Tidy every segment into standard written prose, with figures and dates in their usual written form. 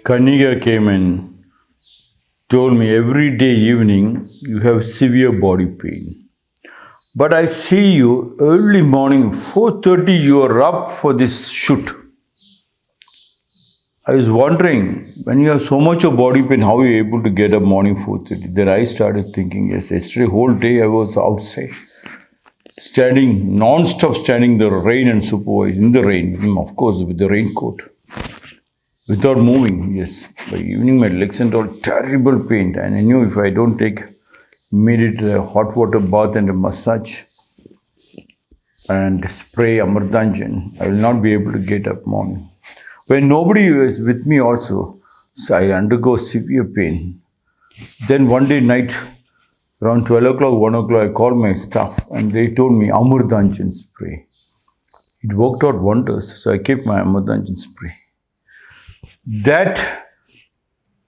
Kaniga came and told me every day evening you have severe body pain. But I see you early morning, 4:30, you are up for this shoot. I was wondering, when you have so much of body pain, how are you able to get up morning 4:30? Then I started thinking, yes, yesterday whole day I was outside, standing, non-stop standing in the rain and supervise in the rain, of course, with the raincoat, without moving, yes. By evening, my legs and all terrible pain. And I knew if I don't take immediate hot water bath and a massage and spray Amardanjan, I will not be able to get up morning. When nobody is with me also, so I undergo severe pain. Then one day night, around 12 o'clock, 1 o'clock, I called my staff and they told me Amardanjan spray. It worked out wonders, so I kept my Amardanjan spray. That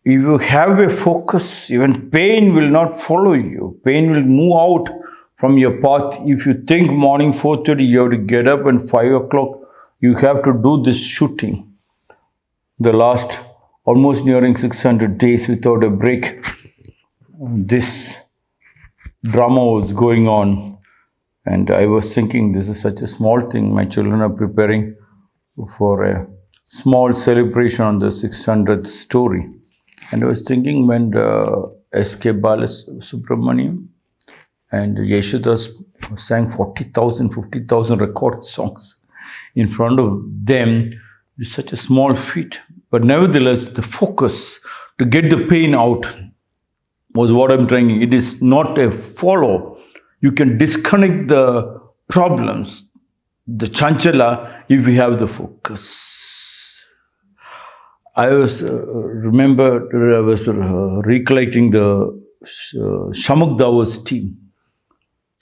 if you have a focus, even pain will not follow you. Pain will move out from your path. If you think morning 4:30, you have to get up and 5 o'clock, you have to do this shooting. The last almost nearing 600 days without a break, this drama was going on. And I was thinking, this is such a small thing. My children are preparing for a small celebration on the 600th story. And I was thinking when S.K. Balasubramaniam and Yeshoda sang 40,000, 50,000 record songs in front of them, it's such a small feat. But nevertheless, the focus to get the pain out was what I'm trying. It is not a follow. You can disconnect the problems, the chanchala, if you have the focus. I was recollecting the Shamuk Dawa's team.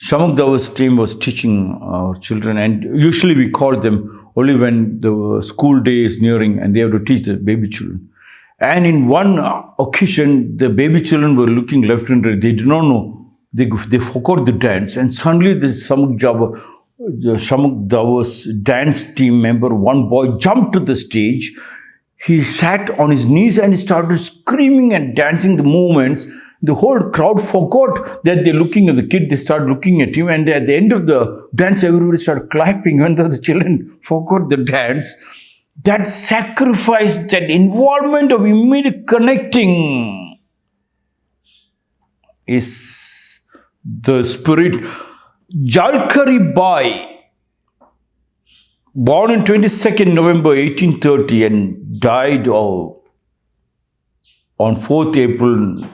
Shamuk Dawa's team was teaching our children, and usually we call them only when the school day is nearing and they have to teach the baby children. And in one occasion, the baby children were looking left and right. They did not know. They forgot the dance. And suddenly the Shamuk Dawa's dance team member, one boy, jumped to the stage. He sat on his knees and he started screaming and dancing the movements. The whole crowd forgot that they're looking at the kid. They started looking at him. And at the end of the dance, everybody started clapping. When the children forgot the dance, that sacrifice, that involvement of immediate connecting is the spirit. Jhalkaribai, born on 22nd November 1830 and died on 4th April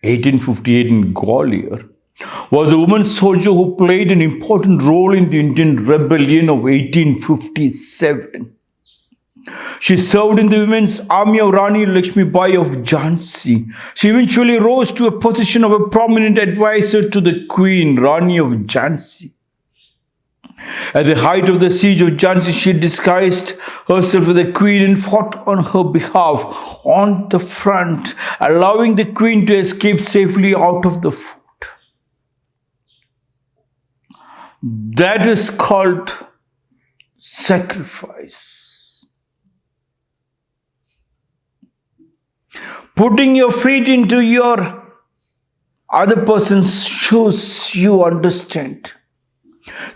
1858 in Gwalior, was a woman soldier who played an important role in the Indian Rebellion of 1857. She served in the Women's Army of Rani Lakshmibai of Jhansi. She eventually rose to a position of a prominent advisor to the Queen, Rani of Jhansi. At the height of the siege of Jhansi, she disguised herself as the queen and fought on her behalf on the front, allowing the queen to escape safely out of the fort. That is called sacrifice. Putting your feet into your other person's shoes, you understand.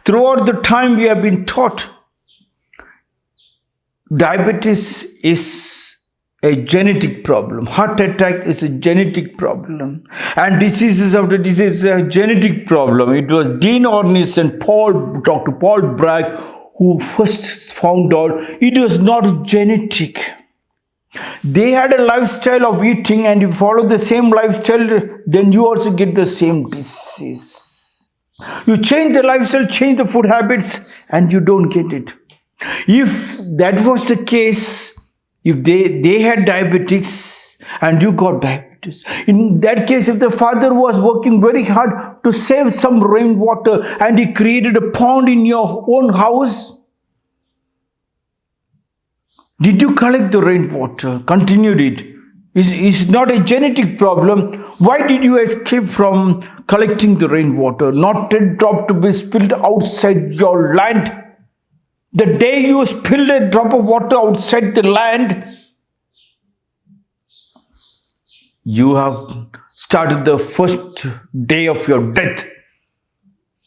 Throughout the time we have been taught, diabetes is a genetic problem. Heart attack is a genetic problem. And diseases after disease is a genetic problem. It was Dean Ornish and Dr. Paul Bragg who first found out it was not genetic. They had a lifestyle of eating, and if you follow the same lifestyle, then you also get the same disease. You change the lifestyle, change the food habits, and you don't get it. If that was the case, if they had diabetes and you got diabetes, in that case, if the father was working very hard to save some rainwater and he created a pond in your own house, did you collect the rainwater? Continued it? It's not a genetic problem. Why did you escape from collecting the rainwater? Not a drop to be spilled outside your land. The day you spilled a drop of water outside the land, You have started the first day of your death.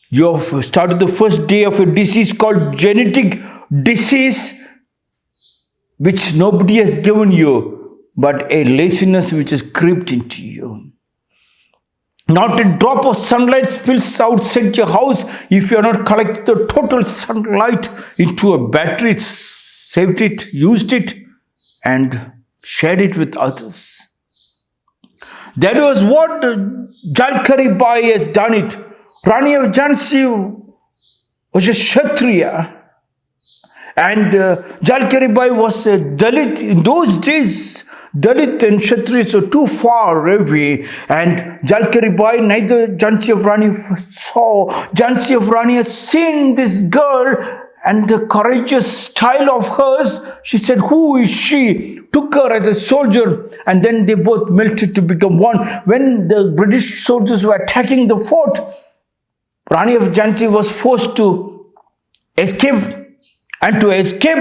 You have started the first day of a disease called genetic disease, which nobody has given you, but a laziness which has crept into you. Not a drop of sunlight spills outside your house if you are not collecting the total sunlight into a battery, saved it, used it, and shared it with others. That was what Jhalkaribai has done it. Rani of Jhansi was a Kshatriya, and Jhalkaribai was a Dalit. In those days, Dalit and Kshatriyas were too far away, and Jhalkaribai, neither Jhansi of Rani saw. Jhansi of Rani has seen this girl and the courageous style of hers. She said, "Who is she?" Took her as a soldier, and then they both melted to become one. When the British soldiers were attacking the fort, Rani of Jhansi was forced to escape, and to escape,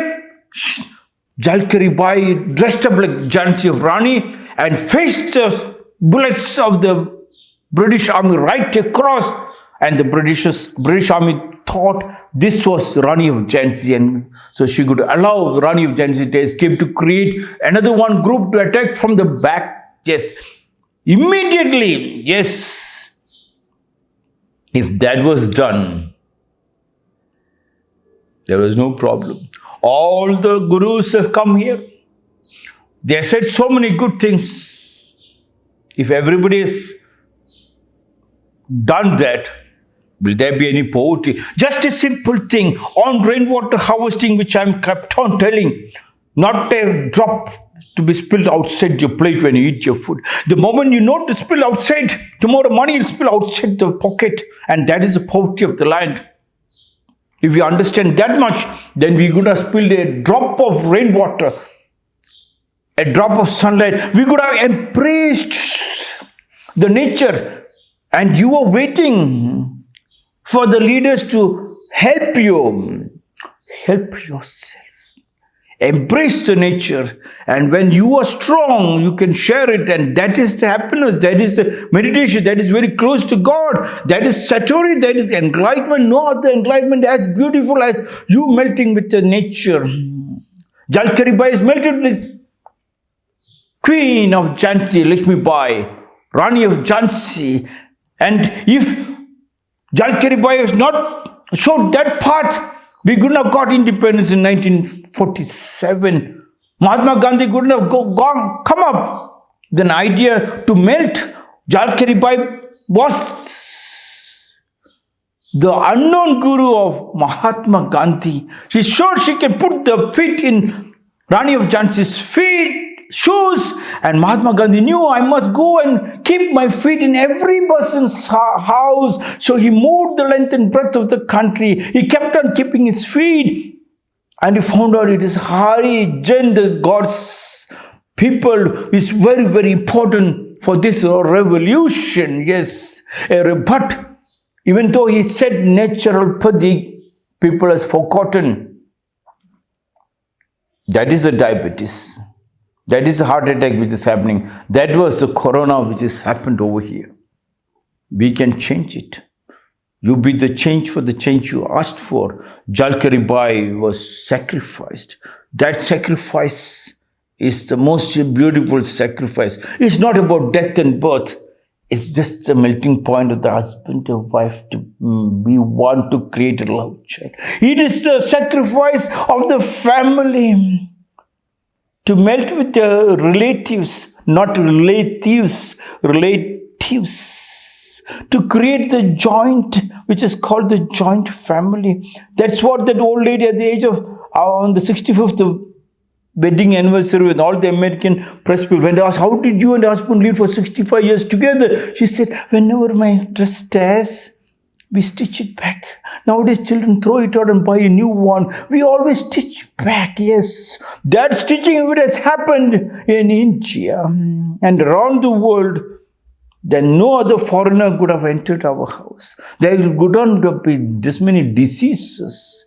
Jhalkaribai dressed up like Jhansi of Rani and faced the bullets of the British army right across, and the British army thought this was Rani of Jhansi, and so she could allow Rani of Jhansi to escape, to create another one group to attack from the back. Yes, immediately, yes. If that was done, there was no problem. All the gurus have come here. They have said so many good things. If everybody has done that, will there be any poverty? Just a simple thing on rainwater harvesting, which I'm kept on telling. Not a drop to be spilled outside your plate when you eat your food. The moment you know to spill outside, tomorrow money will spill outside the pocket, and that is the poverty of the land. If you understand that much, then we could have spilled a drop of rainwater, a drop of sunlight. We could have embraced the nature, and you are waiting for the leaders to help you. Help yourself. Embrace the nature, and when you are strong, you can share it, and that is the happiness, that is the meditation, that is very close to God, that is satori, that is enlightenment. No other enlightenment as beautiful as you melting with the nature. Jhalkaribai is melted with the Queen of Jhansi, Lakshmibai, Rani of Jhansi, and if Jhalkaribai has not showed that path, we couldn't have got independence in 1947. Mahatma Gandhi couldn't have come up with an idea to melt. Jhalkaribai was the unknown guru of Mahatma Gandhi. She showed she can put the feet in Rani of Jhansi's shoes, and Mahatma Gandhi knew, I must go and keep my feet in every person's house. So he moved the length and breadth of the country. He kept on keeping his feet, and he found out it is Hari Jan, the God's people, is very, very important for this revolution. Yes, but even though he said natural padi, people has forgotten. That is a diabetes. That is a heart attack which is happening. That was the corona which has happened over here. We can change it. You be the change for the change you asked for. Jhalkaribai was sacrificed. That sacrifice is the most beautiful sacrifice. It's not about death and birth. It's just the melting point of the husband and wife to be one, to create a love child. It is the sacrifice of the family. To melt with the relatives, not relatives, relatives. To create the joint, which is called the joint family. That's what that old lady at the age of, on the 65th wedding anniversary with all the American press people, when they asked, how did you and your husband live for 65 years together? She said, whenever my dress tears, we stitch it back. Nowadays, children throw it out and buy a new one. We always stitch back. Yes, that stitching of it has happened in India and around the world. Then no other foreigner could have entered our house. There could not be this many diseases.